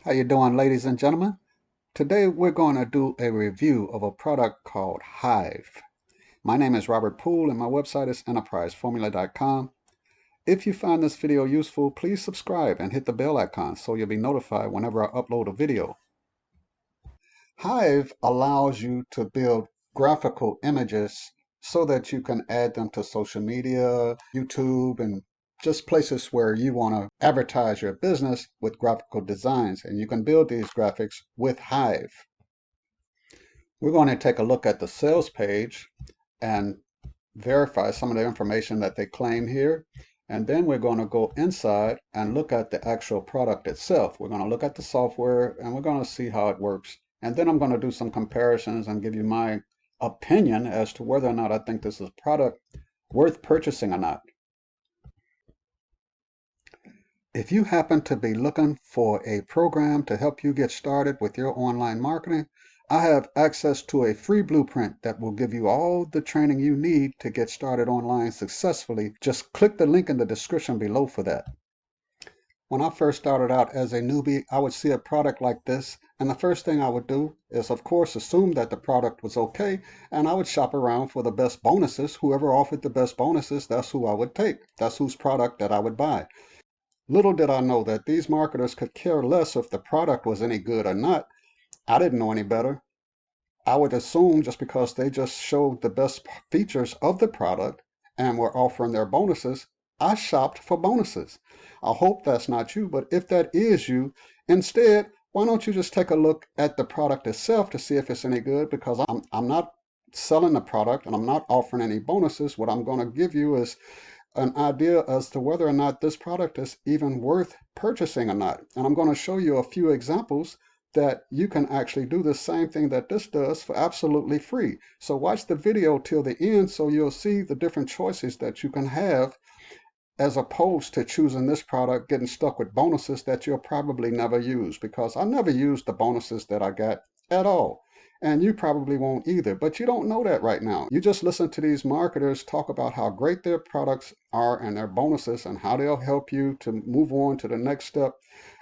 How you doing, ladies and gentlemen? Today we're going to do a review of a product called Hive. My name is Robert Poole and my website is enterpriseformula.com. If you find this video useful, please subscribe and hit the bell icon so you'll be notified whenever I upload a video. Hive allows you to build graphical images so that you can add them to social media, YouTube, and just places where you want to advertise your business with graphical designs. And you can build these graphics with Hive. We're going to take a look at the sales page and verify some of the information that they claim here. And then we're going to go inside and look at the actual product itself. We're going to look at the software and we're going to see how it works. And then I'm going to do some comparisons and give you my opinion as to whether or not I think this is a product worth purchasing or not. If you happen to be looking for a program to help you get started with your online marketing, I have access to a free blueprint that will give you all the training you need to get started online successfully. Just click the link in the description below for that. When I first started out as a newbie, I would see a product like this, and the first thing I would do is, of course, assume that the product was okay, and I would shop around for the best bonuses. Whoever offered the best bonuses, that's who I would take. That's whose product that I would buy. Little did I know that these marketers could care less if the product was any good or not. I didn't know any better. I would assume just because they just showed the best features of the product and were offering their bonuses, I shopped for bonuses. I hope that's not you, but if that is you, instead, why don't you just take a look at the product itself to see if it's any good? Because I'm not selling the product and I'm not offering any bonuses. What I'm going to give you is an idea as to whether or not this product is even worth purchasing or not. And I'm going to show you a few examples that you can actually do the same thing that this does for absolutely free. So watch the video till the end so you'll see the different choices that you can have as opposed to choosing this product, getting stuck with bonuses that you'll probably never use, because I never used the bonuses that I got at all. And you probably won't either, but you don't know that right now. You just listen to these marketers talk about how great their products are and their bonuses and how they'll help you to move on to the next step.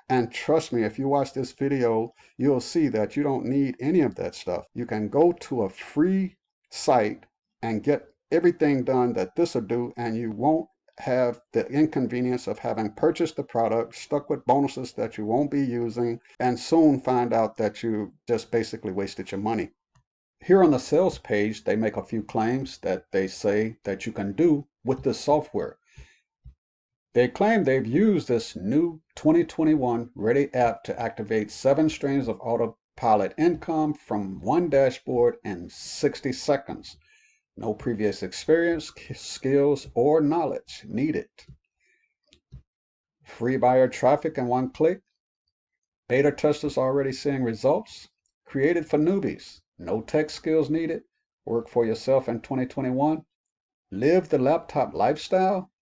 And trust me, if you watch this video, you'll see that you don't need any of that stuff. You can go to a free site and get everything done that this will do, and you won't have the inconvenience of having purchased the product, stuck with bonuses that you won't be using, and soon find out that you just basically wasted your money. Here on the sales page, they make a few claims that they say that you can do with this software. They claim they've used this new 2021 Ready app to activate 7 streams of autopilot income from one dashboard in 60 seconds. No previous experience, skills, or knowledge needed. Free buyer traffic in one click. Beta testers already seeing results. Created for newbies. No tech skills needed. Work for yourself in 2021. Live the laptop lifestyle.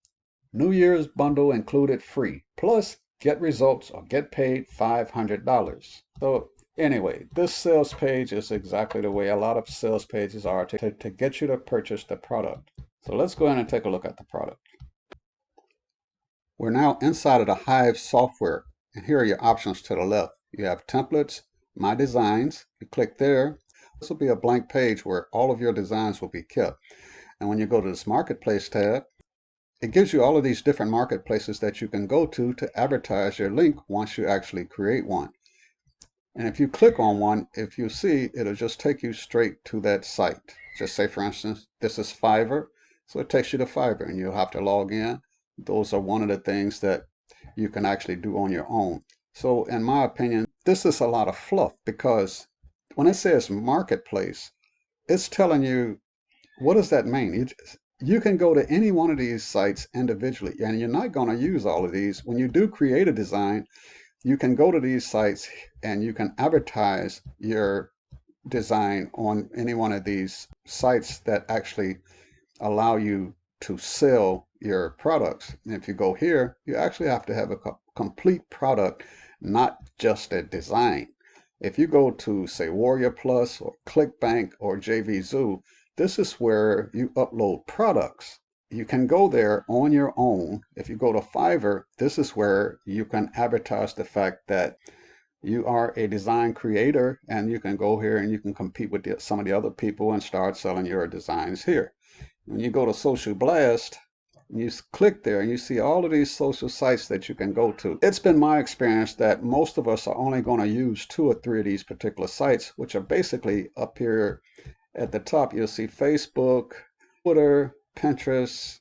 New Year's bundle included free. Plus, get results or get paid $500. So anyway, this sales page is exactly the way a lot of sales pages are to get you to purchase the product. So let's go ahead and take a look at the product. We're now inside of the Hive software, and here are your options to the left. You have templates, my designs. You click there. This will be a blank page where all of your designs will be kept. And when you go to this marketplace tab, it gives you all of these different marketplaces that you can go to advertise your link once you actually create one. And if you click on one, if you see, it'll just take you straight to that site. Just say, for instance, this is Fiverr. So it takes you to Fiverr and you'll have to log in. Those are one of the things that you can actually do on your own. So in my opinion, this is a lot of fluff, because when it says marketplace, it's telling you, what does that mean? You can go to any one of these sites individually, and you're not going to use all of these. When you do create a design, you can go to these sites and you can advertise your design on any one of these sites that actually allow you to sell your products. And if you go here, you actually have to have a complete product, not just a design. If you go to, say, Warrior Plus or ClickBank or JVZoo, this is where you upload products. You can go there on your own. If you go to Fiverr, this is where you can advertise the fact that you are a design creator, and you can go here and you can compete with some of the other people and start selling your designs here. When you go to Social Blast, you click there and you see all of these social sites that you can go to. It's been my experience that most of us are only going to use 2 or 3 of these particular sites, which are basically up here at the top. You'll see Facebook, Twitter, Pinterest.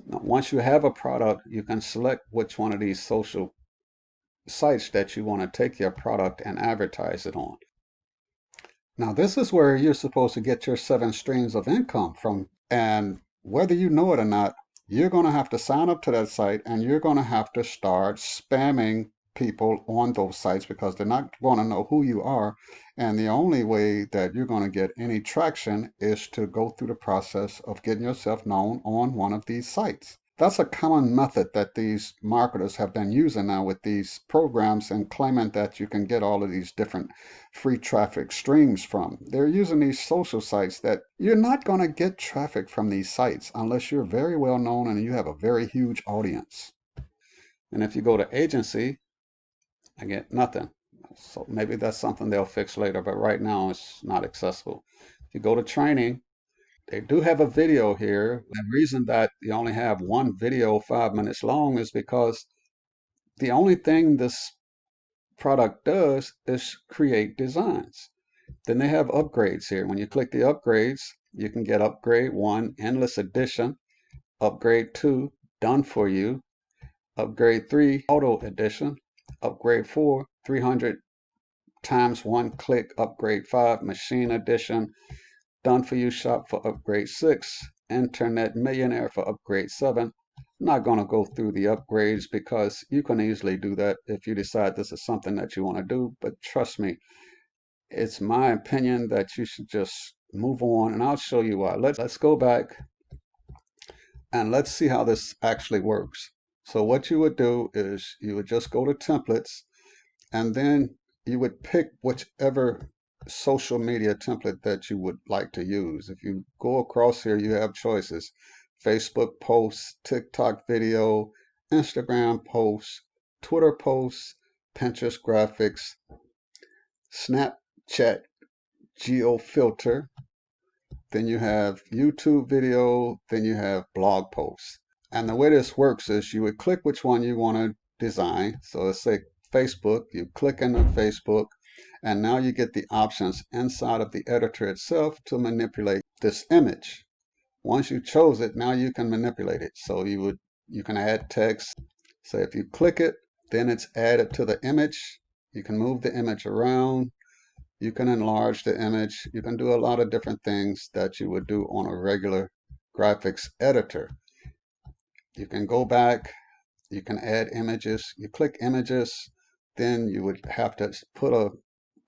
Now, once you have a product, you can select which one of these social sites that you want to take your product and advertise it on. Now, this is where you're supposed to get your 7 streams of income from. And whether you know it or not, you're going to have to sign up to that site, and you're going to have to start spamming people on those sites because they're not going to know who you are. And the only way that you're going to get any traction is to go through the process of getting yourself known on one of these sites. That's a common method that these marketers have been using now with these programs and claiming that you can get all of these different free traffic streams from. They're using these social sites that you're not going to get traffic from these sites unless you're very well known and you have a very huge audience. And if you go to agency, I get nothing. So maybe that's something they'll fix later, but right now it's not accessible. If you go to training, they do have a video here. The reason that you only have one video 5 minutes long is because the only thing this product does is create designs. Then they have upgrades here. When you click the upgrades, you can get upgrade 1, endless edition, upgrade 2, done for you, upgrade 3, auto edition, upgrade 4, 300 times 1 click, upgrade 5, machine edition, done for you shop for upgrade 6, internet millionaire for upgrade 7. I'm not going to go through the upgrades because you can easily do that if you decide this is something that you want to do. But trust me, it's my opinion that you should just move on, and I'll show you why. Let's go back and let's see how this actually works. So what you would do is you would just go to templates, and then you would pick whichever social media template that you would like to use. If you go across here, you have choices: Facebook posts, TikTok video, Instagram posts, Twitter posts, Pinterest graphics, Snapchat geo filter, then you have YouTube video, then you have blog posts. And the way this works is you would click which one you want to design. So let's say Facebook, you click into Facebook, and now you get the options inside of the editor itself to manipulate this image. Once you chose it, now you can manipulate it. So you can add text. So if you click it, then it's added to the image. You can move the image around. You can enlarge the image. You can do a lot of different things that you would do on a regular graphics editor. You can go back. You can add images. You click images. Then you would have to put a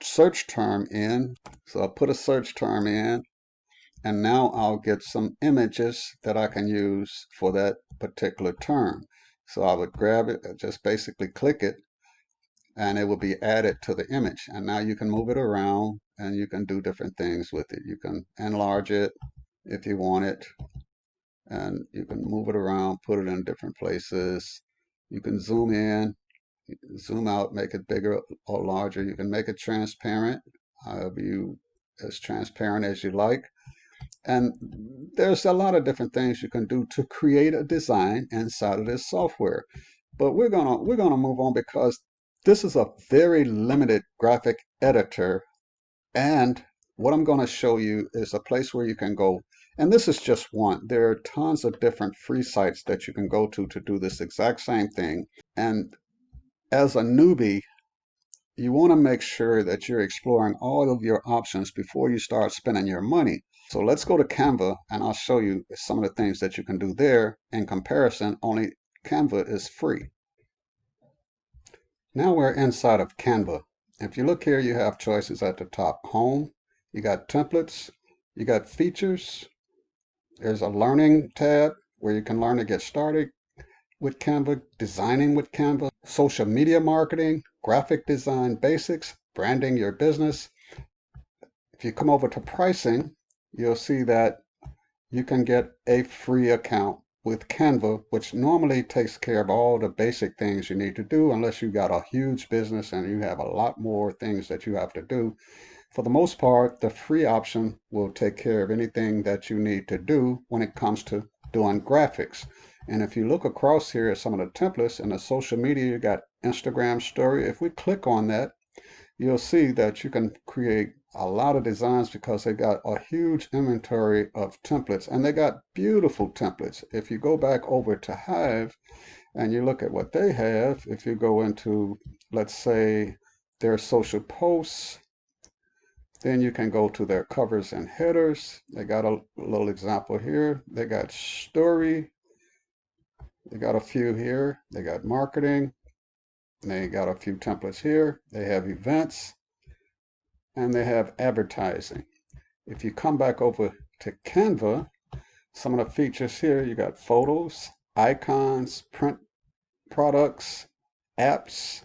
search term in. So I'll put a search term in, and now I'll get some images that I can use for that particular term. So I would grab it, just basically click it, and it will be added to the image. And now you can move it around and you can do different things with it. You can enlarge it if you want it, and you can move it around, put it in different places. You can zoom in, zoom out, make it bigger or larger. You can make it transparent, as transparent as you like. And there's a lot of different things you can do to create a design inside of this software. But we're gonna move on because this is a very limited graphic editor, and what I'm going to show you is a place where you can go. And this is just one. There are tons of different free sites that you can go to do this exact same thing. And as a newbie, you want to make sure that you're exploring all of your options before you start spending your money. So let's go to Canva, and I'll show you some of the things that you can do there. In comparison, only Canva is free. Now we're inside of Canva. If you look here, you have choices at the top. Home, you got templates, you got features. There's a learning tab where you can learn to get started with Canva, designing with Canva, social media marketing, graphic design basics, branding your business. If you come over to pricing, you'll see that you can get a free account with Canva, which normally takes care of all the basic things you need to do unless you got a huge business and you have a lot more things that you have to do. For the most part, the free option will take care of anything that you need to do when it comes to doing graphics. And if you look across here at some of the templates in the social media, you got Instagram story. If we click on that, you'll see that you can create a lot of designs because they got a huge inventory of templates, and they got beautiful templates. If you go back over to Hive and you look at what they have, if you go into, let's say, their social posts, then you can go to their covers and headers. They got a little example here. They got story. They got a few here. They got marketing. They got a few templates here. They have events. And they have advertising. If you come back over to Canva, some of the features here, you got photos, icons, print products, apps.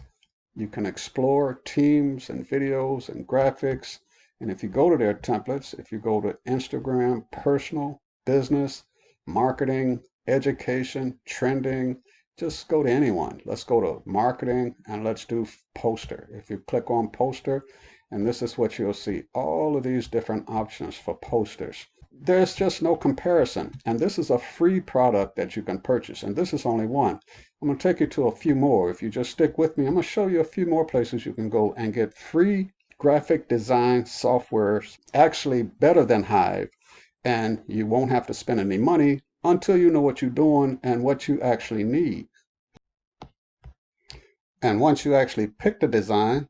You can explore teams and videos and graphics. And if you go to their templates, if you go to Instagram, personal, business, marketing, education, trending, just go to anyone. Let's go to marketing and let's do poster. If you click on poster, and this is what you'll see, all of these different options for posters. There's just no comparison. And this is a free product that you can purchase. And this is only one. I'm going to take you to a few more. If you just stick with me, I'm going to show you a few more places you can go and get free graphic design software, actually better than Hive. And you won't have to spend any money until you know what you're doing and what you actually need. And once you actually pick the design,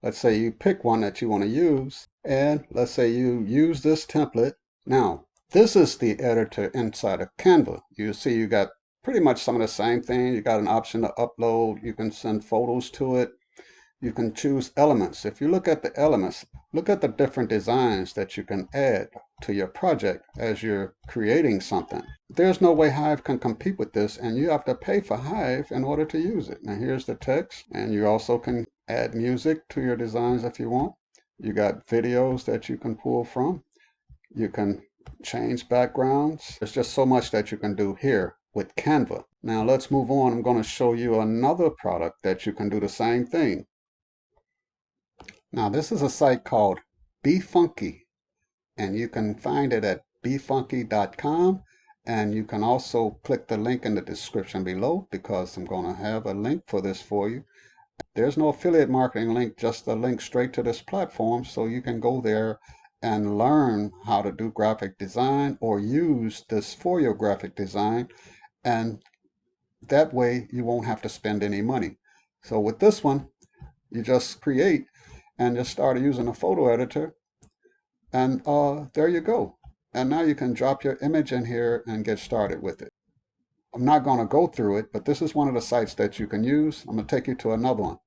let's say you pick one that you want to use, and let's say you use this template. Now, this is the editor inside of Canva. You see you got pretty much some of the same thing. You got an option to upload. You can send photos to it. You can choose elements. If you look at the elements, look at the different designs that you can add to your project as you're creating something. There's no way Hive can compete with this, and you have to pay for Hive in order to use it. Now here's the text, and you also can add music to your designs if you want. You got videos that you can pull from. You can change backgrounds. There's just so much that you can do here with Canva. Now let's move on. I'm going to show you another product that you can do the same thing. Now this is a site called Befunky, and you can find it at befunky.com, and you can also click the link in the description below because I'm going to have a link for this for you. There's no affiliate marketing link, just a link straight to this platform, so you can go there and learn how to do graphic design or use this for your graphic design, and that way you won't have to spend any money. So with this one, you just create and just start using a photo editor, and there you go. And now you can drop your image in here and get started with it. I'm not going to go through it, but this is one of the sites that you can use. I'm going to take you to another one.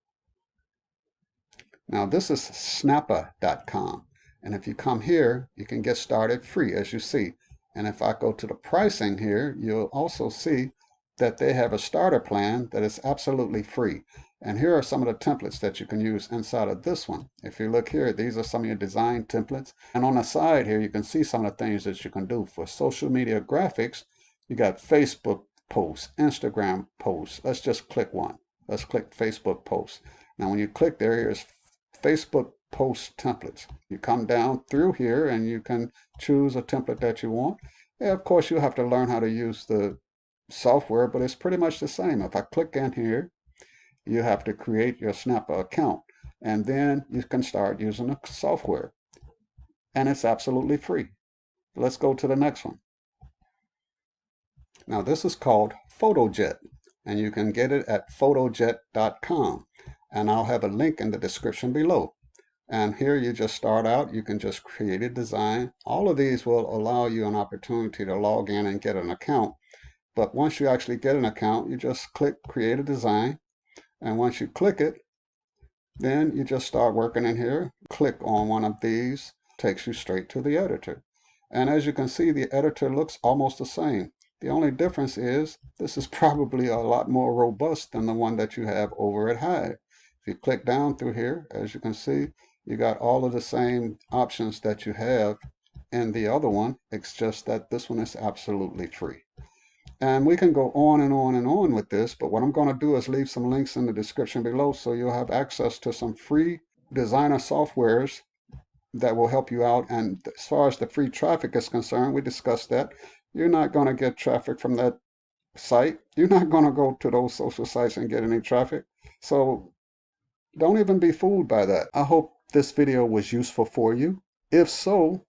Now this is Snappa.com, and if you come here, you can get started free, as you see. And if I go to the pricing here, you'll also see that they have a starter plan that is absolutely free. And here are some of the templates that you can use inside of this one. If you look here, these are some of your design templates. And on the side here, you can see some of the things that you can do for social media graphics. You got Facebook posts, Instagram posts. Let's just click one. Let's click Facebook posts. Now when you click there, here's Facebook post templates. You come down through here and you can choose a template that you want. Yeah, of course, you have to learn how to use the software, but it's pretty much the same. If I click in here, you have to create your Snappa account, and then you can start using the software, and it's absolutely free. Let's go to the next one. Now this is called Fotojet, and you can get it at fotojet.com, and I'll have a link in the description below. And here you just start out. You can just create a design. All of these will allow you an opportunity to log in and get an account. But once you actually get an account, you just click create a design. And once you click it, then you just start working in here. Click on one of these, takes you straight to the editor. And as you can see, the editor looks almost the same. The only difference is this is probably a lot more robust than the one that you have over at Hive. If you click down through here, as you can see, you got all of the same options that you have in the other one. It's just that this one is absolutely free. And we can go on and on and on with this, but what I'm going to do is leave some links in the description below so you'll have access to some free designer softwares that will help you out. And as far as the free traffic is concerned, we discussed that. You're not going to get traffic from that site. You're not going to go to those social sites and get any traffic. So don't even be fooled by that. I hope this video was useful for you. If so,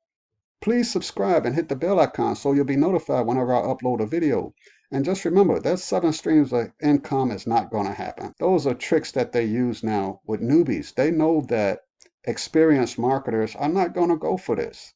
please subscribe and hit the bell icon so you'll be notified whenever I upload a video. And just remember, that 7 streams of income is not going to happen. Those are tricks that they use now with newbies. They know that experienced marketers are not going to go for this.